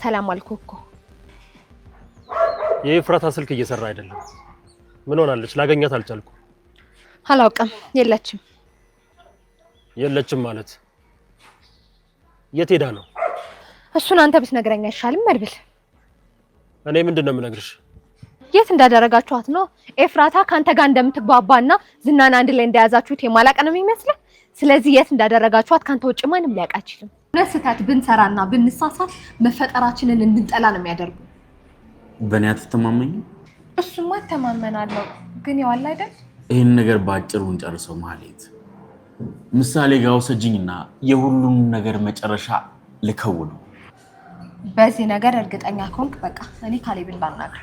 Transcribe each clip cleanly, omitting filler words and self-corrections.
ሰላም አልኩኮ። የኤፍራታ ስልክ እየሰራ አይደለም። ምን ሆናለች? ላገኛት አልቻልኩ። አላውቅም። የለችም ማለት የት ሄዳ ነው? እሱን አንተ ብትነግረኝ አይሻልም መድብል? እኔ ምንድነው የምነግርሽ? የት እንዳደረጋችኋት ነው? ኤፍራታ ካንተ ጋር እንደምትግባባና ዝናና አንድ ላይ እንደያዛችሁት የማላቀ ነው የሚመስለው። ስለዚህ የት እንዳደረጋችኋት ካንተ ውጭ ማንም ሊያውቅ አይችልም። ነስታት ብንሰራና ብንሳሳት መፈጠራችንን እንድንጠላ ነው የሚያደርጉ። በእኔ አትተማመኝ? እሱማ ተማመናለሁ፣ ግን ያው አለ አይደል? ይሄን ነገር ባጭሩ እንጨርሰው። ማለት ምሳሌ ጋር ወሰጅኝና የሁሉም ነገር መጨረሻ ልከውነው። በዚህ ነገር እርግጠኛ ከሆንክ በቃ እኔ ካሌብን ላናግር።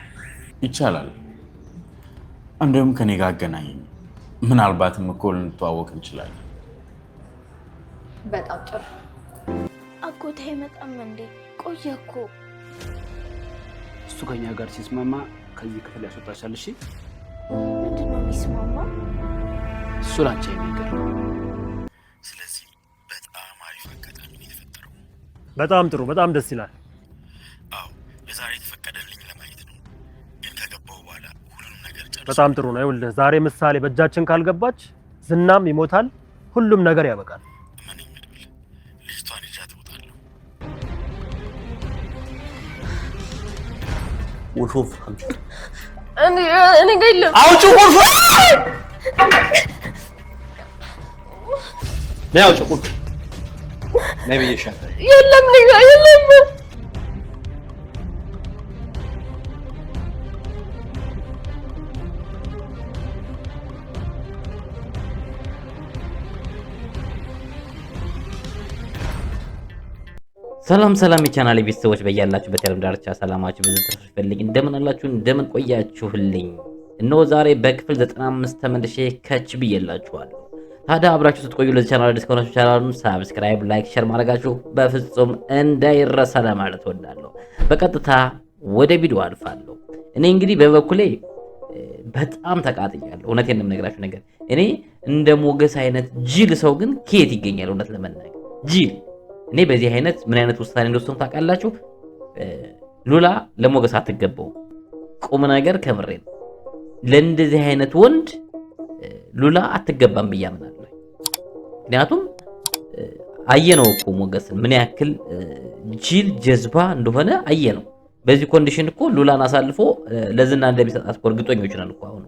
ይቻላል። እንደውም ከኔ ጋር አገናኘኝ። ምናልባትም እኮ ልንተዋወቅ እንችላለን። በጣም ጥሩ። አጎቴ አይመጣም እንዴ? ቆየ እኮ። እሱ ከኛ ጋር ሲስማማ ከዚህ ክፍል ያስወጣሻል። እሺ? ምንድን ነው የሚስማማ? እሱ ላንቺ የሚገር። ስለዚህ በጣም አሪፍ አጋጣሚ ነው የተፈጠረው። በጣም ጥሩ፣ በጣም ደስ ይላል። አዎ የዛሬ የተፈቀደልኝ ለማየት ነው፣ ግን ከገባው በኋላ ሁሉንም ነገር ጨርሰው። በጣም ጥሩ ነው። ይኸውልህ ዛሬ ምሳሌ በእጃችን ካልገባች ዝናም ይሞታል፣ ሁሉም ነገር ያበቃል። እመነኝ መድብል፣ ልጅቷን ይዣት እወጣለሁ። ወሾፍ እኔ ጋር የለም። አውጪ ቁልፍ ነይ፣ አውጪ ቁልፍ ነይ ብዬሻለሁ። የለም እኔ ጋር የለም። ሰላም የቻናሌ ቤተሰቦች በያላችሁበት የዓለም ዳርቻ ሰላማችሁ ብዙ ተርፍ ፈልግ። እንደምን አላችሁ? እንደምን ቆያችሁልኝ? እነሆ ዛሬ በክፍል 95 ተመልሼ ከች ብዬላችኋለሁ። ታዲያ አብራችሁ ስትቆዩ ለዚህ ቻናል አዲስ ከሆናችሁ ቻናሉን ሰብስክራይብ፣ ላይክ፣ ሼር ማድረጋችሁ በፍጹም እንዳይረሳ ለማለት እወዳለሁ። በቀጥታ ወደ ቪዲዮ አልፋለሁ። እኔ እንግዲህ በበኩሌ በጣም ተቃጥያለሁ። እውነቴን ነው የምነግራችሁ ነገር። እኔ እንደ ሞገስ አይነት ጅል ሰው ግን ከየት ይገኛል? እውነት ለመናገር ጅል እኔ በዚህ አይነት ምን አይነት ውሳኔ እንደወሰንኩ ታውቃላችሁ? ሉላ ለሞገስ አትገባው። ቁም ነገር ከምሬ ነው። ለእንደዚህ አይነት ወንድ ሉላ አትገባም ብዬ አምናለሁ። ምክንያቱም አየነው እኮ ሞገስን ምን ያክል ጅል ጀዝባ እንደሆነ አየነው። በዚህ ኮንዲሽን እኮ ሉላን አሳልፎ ለዝና እንደሚሰጣት እኮ እርግጠኞች ነን እኮ። አሁን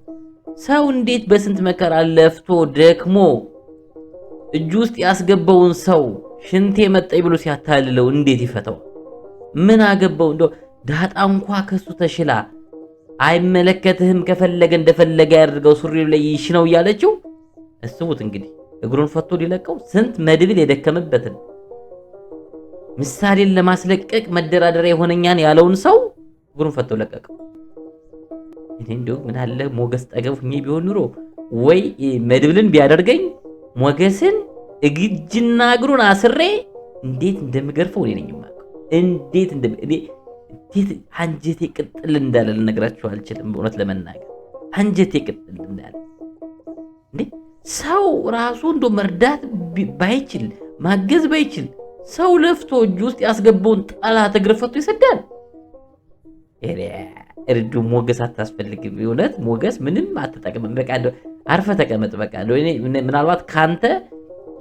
ሰው እንዴት በስንት መከራ ለፍቶ ደክሞ እጁ ውስጥ ያስገባውን ሰው ሽንቴ መጣይ ብሎ ሲያታልለው እንዴት ይፈታው? ምን አገባው? እንደው ዳጣ እንኳ ከሱ ተሽላ አይመለከትህም፣ ከፈለገ እንደፈለገ ያድርገው፣ ሱሪው ላይ ይሽነው እያለችው። እስቡት እንግዲህ እግሩን ፈቶ ሊለቀው ስንት መድብል የደከመበትን ምሳሌን ለማስለቀቅ መደራደሪያ የሆነኛን ያለውን ሰው እግሩን ፈቶ ለቀቀው። እኔ እንደው ምን አለ ሞገስ ጠገብ ሁኜ ቢሆን ኑሮ ወይ መድብልን ቢያደርገኝ ሞገስን እግጅና እግሩን አስሬ እንዴት እንደምገርፈው እኔ ነኝ የማውቀው። እንዴት አንጀቴ ቅጥል እንዳለ ልነግራችሁ አልችልም። በእውነት ለመናገር አንጀቴ ቅጥል እንዳለ እንዴ! ሰው ራሱ እንዶ መርዳት ባይችል ማገዝ ባይችል ሰው ለፍቶ እጁ ውስጥ ያስገባውን ጠላት እግር ፈቶ ይሰዳል። እርዱ ሞገስ አታስፈልግም። እውነት ሞገስ ምንም አትጠቅምም። በቃ እንደው አርፈ ተቀመጥ። በቃ እንደው እኔ ምናልባት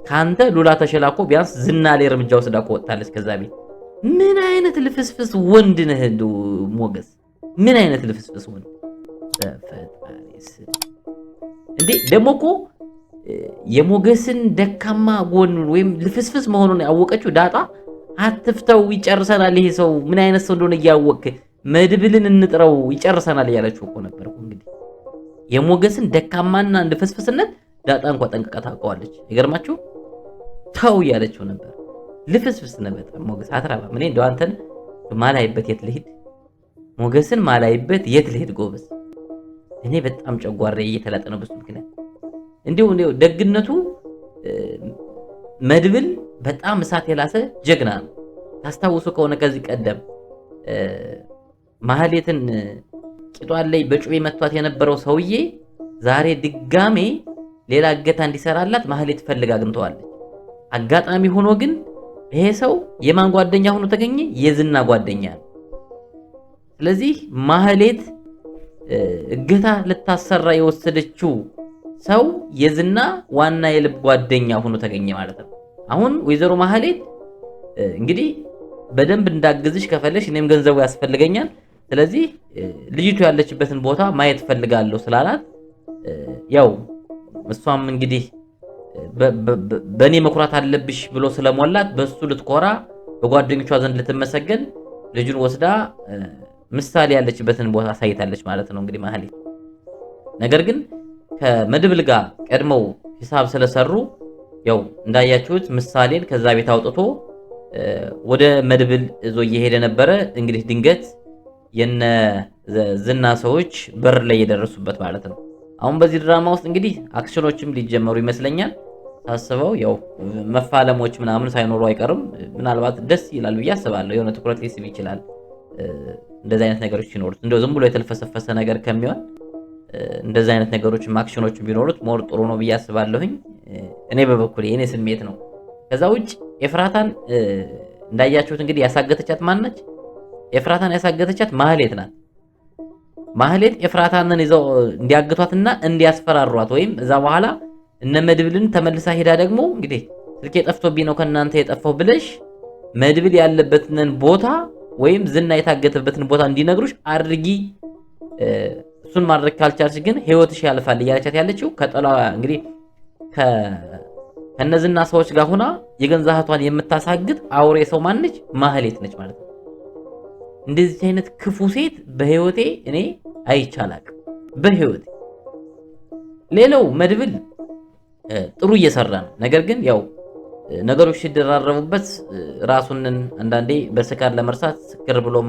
ካንተ ሉላ ተሸላኮ ቢያንስ ዝና ላይ እርምጃ ወስዳ እኮ ወጣለች ከዛ ቤት። ምን አይነት ልፍስፍስ ወንድ ነህ እንደው ሞገስ! ምን አይነት ልፍስፍስ ወንድ በፈጣሪስ! እንዴ ደግሞ እኮ የሞገስን ደካማ ጎን ወይም ልፍስፍስ መሆኑን ያወቀችው ዳጣ አትፍተው ይጨርሰናል፣ ይሄ ሰው ምን አይነት ሰው እንደሆነ እያወቅህ መድብልን እንጥረው ይጨርሰናል እያለችው እኮ ነበር እኮ። እንግዲህ የሞገስን ደካማና ልፍስፍስነት ዳጣ እንኳን ጠንቅቃ ታውቀዋለች። ይገርማችሁ ተው እያለችው ነበር። ልፍስፍስ ነው በጣም ሞገስ አትራባ። ምን እንደው አንተን ማላይበት የት ልሂድ? ሞገስን ማላይበት የት ልሂድ? ጎበዝ እኔ በጣም ጨጓራዬ እየተላጠ ነው በሱ ምክንያት። እንዲሁ ደግነቱ መድብል በጣም እሳት የላሰ ጀግና ነው። ታስታውሱ ከሆነ ከዚህ ቀደም ማህሌትን ቂጧን ላይ በጩቤ መቷት የነበረው ሰውዬ ዛሬ ድጋሜ ሌላ እገታ እንዲሰራላት ማህሌት ፈልጋ አግኝተዋለች። አጋጣሚ ሆኖ ግን ይሄ ሰው የማን ጓደኛ ሆኖ ተገኘ? የዝና ጓደኛ ነው። ስለዚህ ማህሌት እገታ ልታሰራ የወሰደችው ሰው የዝና ዋና የልብ ጓደኛ ሆኖ ተገኘ ማለት ነው። አሁን ወይዘሮ ማህሌት እንግዲህ በደንብ እንዳግዝሽ ከፈለሽ እኔም ገንዘቡ ያስፈልገኛል፣ ስለዚህ ልጅቱ ያለችበትን ቦታ ማየት ፈልጋለሁ ስላላት ያው እሷም እንግዲህ በእኔ መኩራት አለብሽ ብሎ ስለሞላት በሱ ልትኮራ በጓደኞቿ ዘንድ ልትመሰገን ልጁን ወስዳ ምሳሌ ያለችበትን ቦታ አሳይታለች ማለት ነው እንግዲህ ማህሌት። ነገር ግን ከመድብል ጋር ቀድመው ሂሳብ ስለሰሩ ያው እንዳያችሁት ምሳሌን ከዛ ቤት አውጥቶ ወደ መድብል እዞ እየሄደ ነበረ። እንግዲህ ድንገት የነ ዝና ሰዎች በር ላይ የደረሱበት ማለት ነው። አሁን በዚህ ድራማ ውስጥ እንግዲህ አክሽኖችም ሊጀመሩ ይመስለኛል ታስበው፣ ያው መፋለሞች ምናምን ሳይኖሩ አይቀርም። ምናልባት ደስ ይላል ብዬ አስባለሁ። የሆነ ትኩረት ሊስብ ይችላል እንደዚህ አይነት ነገሮች ሲኖሩት። እንደው ዝም ብሎ የተልፈሰፈሰ ነገር ከሚሆን እንደዚህ አይነት ነገሮች አክሽኖች ቢኖሩት ሞር ጥሩ ነው ብዬ አስባለሁኝ። እኔ በበኩሌ የኔ ስሜት ነው። ከዛ ውጭ ኤፍራታን እንዳያችሁት እንግዲህ ያሳገተቻት ማን ነች? ኤፍራታን ያሳገተቻት ማህሌት ናት። ማህሌት ኤፍራታንን ይዘው እንዲያግቷትና እንዲያስፈራሯት ወይም እዛ በኋላ እነ መድብልን ተመልሳ ሄዳ ደግሞ እንግዲህ ስልኬ ጠፍቶብኝ ነው ከናንተ የጠፋው ብለሽ መድብል ያለበትን ቦታ ወይም ዝና የታገተበትን ቦታ እንዲነግሩሽ አድርጊ፣ እሱን ማድረግ ካልቻልሽ ግን ህይወትሽ ያልፋል እያለቻት ያለችው ከጠላዋ እንግዲህ ከነዝና ሰዎች ጋር ሆና የገንዛ እህቷን የምታሳግጥ አውሬ ሰው ማነች? ማህሌት ነች ማለት ነው። እንደዚህ አይነት ክፉ ሴት በህይወቴ እኔ አይቻላቅ በህይወቴ። ሌላው መድብል ጥሩ እየሰራ ነው። ነገር ግን ያው ነገሮች ሲደራረቡበት ራሱንን አንዳንዴ በስካር ለመርሳት ስክር ብሎም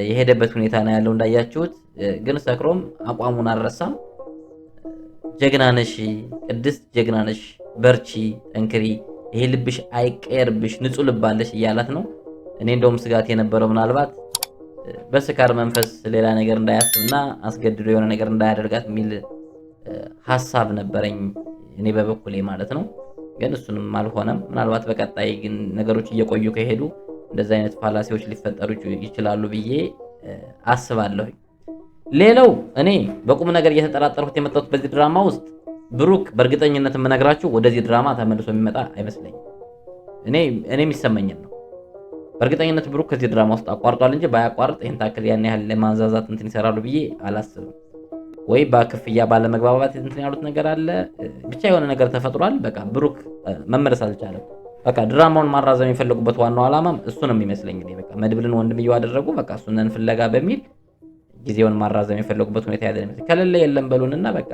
የሄደበት ሁኔታ ነው ያለው እንዳያችሁት። ግን ሰክሮም አቋሙን አልረሳም። ጀግናነሽ ቅድስት፣ ጀግናነሽ፣ በርቺ፣ ጠንክሪ፣ ይሄ ልብሽ አይቀየርብሽ፣ ንጹህ ልባለሽ እያላት ነው። እኔ እንደውም ስጋት የነበረው ምናልባት በስካር መንፈስ ሌላ ነገር እንዳያስብና አስገድዶ የሆነ ነገር እንዳያደርጋት የሚል ሐሳብ ነበረኝ እኔ በበኩሌ ማለት ነው። ግን እሱንም አልሆነም። ምናልባት በቀጣይ ግን ነገሮች እየቆዩ ከሄዱ እንደዚህ አይነት ፋላሲዎች ሊፈጠሩ ይችላሉ ብዬ አስባለሁ። ሌላው እኔ በቁም ነገር እየተጠራጠርኩት የመጣሁት በዚህ ድራማ ውስጥ ብሩክ በእርግጠኝነት የምነግራችሁ ወደዚህ ድራማ ተመልሶ የሚመጣ አይመስለኝም። እኔ የሚሰማኝን ነው። በእርግጠኝነት ብሩክ ከዚህ ድራማ ውስጥ አቋርጧል እንጂ ባያቋርጥ ይሄን ታክል ያን ያህል ለማንዛዛት እንትን ይሰራሉ ብዬ አላስብም። ወይ በክፍያ ባለመግባባት እንትን ያሉት ነገር አለ፣ ብቻ የሆነ ነገር ተፈጥሯል። በቃ ብሩክ መመለስ አልቻለም። በቃ ድራማውን ማራዘም የፈለጉበት ዋናው ዓላማም እሱ ነው የሚመስለኝ። በቃ መድብልን ወንድምየው አደረጉ፣ በቃ እሱን ፍለጋ በሚል ጊዜውን ማራዘም የፈለጉበት ሁኔታ ያለ ነው። ከሌለ የለም በሉንና በቃ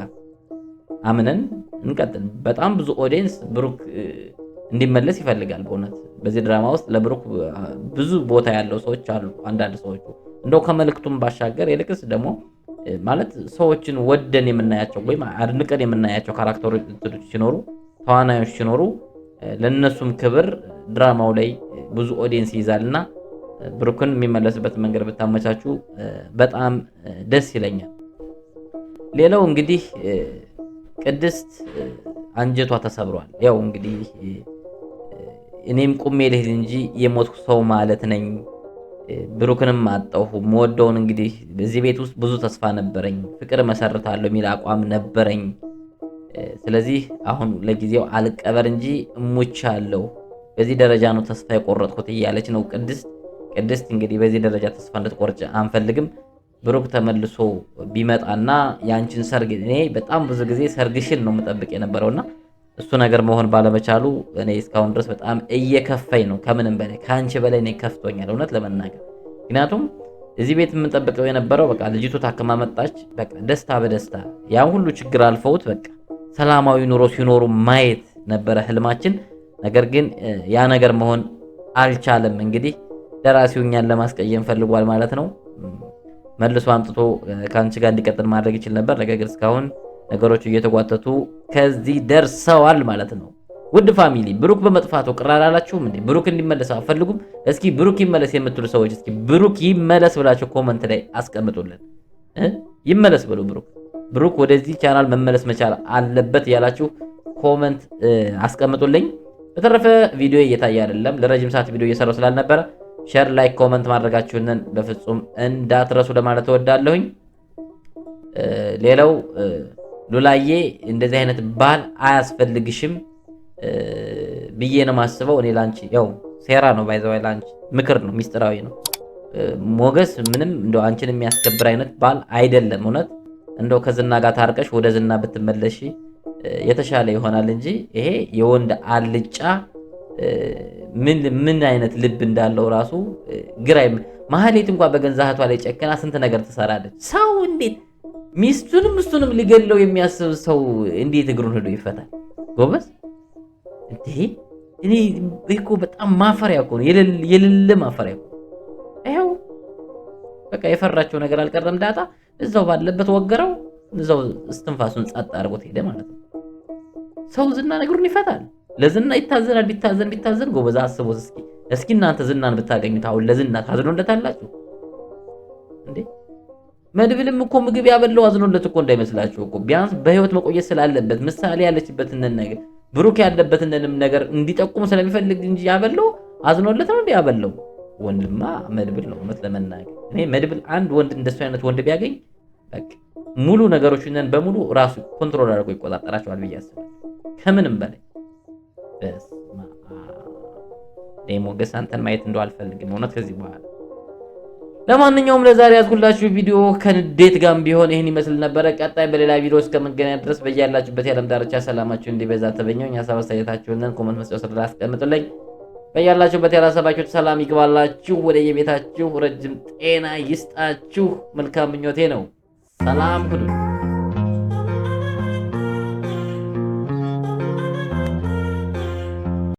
አምነን እንቀጥል። በጣም ብዙ ኦዲየንስ ብሩክ እንዲመለስ ይፈልጋል። በእውነት በዚህ ድራማ ውስጥ ለብሩክ ብዙ ቦታ ያለው ሰዎች አሉ። አንዳንድ ሰዎች እንደው ከመልእክቱም ባሻገር የልቅስ ደግሞ ማለት ሰዎችን ወደን የምናያቸው ወይም አድንቀን የምናያቸው ካራክተሮች ሲኖሩ፣ ተዋናዮች ሲኖሩ ለነሱም ክብር ድራማው ላይ ብዙ ኦዲየንስ ይይዛልና ብሩክን የሚመለስበት መንገድ ብታመቻቹ በጣም ደስ ይለኛል። ሌላው እንግዲህ ቅድስት አንጀቷ ተሰብሯል። ያው እንግዲህ እኔም ቁሜ ልሂድ እንጂ የሞትኩ ሰው ማለት ነኝ፣ ብሩክንም አጣሁ፣ የምወደውን እንግዲህ በዚህ ቤት ውስጥ ብዙ ተስፋ ነበረኝ፣ ፍቅር መሰርታለሁ የሚል አቋም ነበረኝ። ስለዚህ አሁን ለጊዜው አልቀበር እንጂ እሙቻለሁ፣ በዚህ ደረጃ ነው ተስፋ የቆረጥኩት እያለች ነው ቅድስት እንግዲህ በዚህ ደረጃ ተስፋ እንድትቆርጭ አንፈልግም። ብሩክ ተመልሶ ቢመጣና ያንቺን ሰርግ እኔ በጣም ብዙ ጊዜ ሰርግሽን ነው የምጠብቅ የነበረውና እሱ ነገር መሆን ባለመቻሉ እኔ እስካሁን ድረስ በጣም እየከፋኝ ነው። ከምንም በላይ ከአንቺ በላይ እኔ ከፍቶኛል እውነት ለመናገር። ምክንያቱም እዚህ ቤት የምንጠብቀው የነበረው በቃ ልጅቱ ታክማ መጣች፣ በቃ ደስታ በደስታ ያን ሁሉ ችግር አልፈውት በቃ ሰላማዊ ኑሮ ሲኖሩ ማየት ነበረ ህልማችን። ነገር ግን ያ ነገር መሆን አልቻለም። እንግዲህ ደራሲው እኛን ለማስቀየም ፈልጓል ማለት ነው። መልሶ አምጥቶ ከአንቺ ጋር እንዲቀጥል ማድረግ ይችል ነበር። ነገር ግን እስካሁን ነገሮች እየተጓተቱ ከዚህ ደርሰዋል ማለት ነው። ውድ ፋሚሊ ብሩክ በመጥፋቱ ቅር አላላችሁም እንዴ? ብሩክ እንዲመለስ አፈልጉም? እስኪ ብሩክ ይመለስ የምትሉ ሰዎች እስኪ ብሩክ ይመለስ ብላችሁ ኮመንት ላይ አስቀምጡልን። ይመለስ ብሉ። ብሩክ ወደዚህ ቻናል መመለስ መቻል አለበት ያላችሁ ኮመንት አስቀምጡልኝ። በተረፈ ቪዲዮ እየታየ አይደለም፣ ለረጅም ሰዓት ቪዲዮ እየሰራው ስላልነበረ ሼር፣ ላይክ፣ ኮመንት ማድረጋችሁን በፍጹም እንዳትረሱ ለማለት እወዳለሁኝ። ሌላው ሉላዬ እንደዚህ አይነት ባል አያስፈልግሽም ብዬ ነው ማስበው። እኔ ላንቺ ያው ሴራ ነው ባይዘው ላንቺ ምክር ነው፣ ሚስጥራዊ ነው። ሞገስ ምንም እንደው አንቺን የሚያስከብር አይነት ባል አይደለም። እውነት እንደው ከዝና ጋር ታርቀሽ ወደ ዝና ብትመለሺ የተሻለ ይሆናል እንጂ ይሄ የወንድ አልጫ ምን አይነት ልብ እንዳለው ራሱ ግራይ። ማህሌት እንኳን በገንዛ እህቷ ላይ ጨክና ስንት ነገር ትሰራለች። ሰው እንዴት ሚስቱንም እሱንም ሊገለው የሚያስብ ሰው እንዴት እግሩን ሄዶ ይፈታል? ጎበዝ እንዴ! እኔ እኮ በጣም ማፈሪያ እኮ ነው፣ የሌለ ማፈሪያ እኮ። ይኸው በቃ የፈራቸው ነገር አልቀረም። ዳጣ እዛው ባለበት ወገረው፣ እዛው እስትንፋሱን ጸጥ አድርጎት ሄደ ማለት ነው። ሰው ዝና እግሩን ይፈታል። ለዝና ይታዘናል። ቢታዘን ጎበዝ አስቦት እስኪ እናንተ ዝናን ብታገኙት አሁን ለዝና ታዝኖለታላችሁ እንዴ? መድብልም እኮ ምግብ ያበለው አዝኖለት እኮ እንዳይመስላችሁ እኮ ቢያንስ በህይወት መቆየት ስላለበት ምሳሌ ያለችበትን ነገር ብሩክ ያለበትንም ነገር እንዲጠቁም ስለሚፈልግ እንጂ ያበለው አዝኖለት ነው እንዴ? ያበለው ወንድማ መድብል ነው። እውነት ለመናገር እኔ መድብል አንድ ወንድ እንደሱ አይነት ወንድ ቢያገኝ በቃ ሙሉ ነገሮችን በሙሉ ራሱ ኮንትሮል አድርጎ ይቆጣጠራቸዋል ብዬ አስባለሁ። ከምንም በላይ በስማ ሞገስ አንተን ማየት እንደው አልፈልግም እውነት ከዚህ በኋላ። ለማንኛውም ለዛሬ ያዝኩላችሁ ቪዲዮ ከንዴት ጋርም ቢሆን ይህን ይመስል ነበረ። ቀጣይ በሌላ ቪዲዮ እስከምንገናኝ ድረስ በያላችሁበት የዓለም ዳርቻ ሰላማችሁ እንዲበዛ ተመኘሁ። ሀሳብ አስተያየታችሁን ኮሜንት መስጫው ስር አስቀምጡልኝ። በያላችሁበት ያላሰባችሁት ሰላም ይግባላችሁ፣ ወደ የቤታችሁ ረጅም ጤና ይስጣችሁ። መልካም ምኞቴ ነው። ሰላም ሁኑ።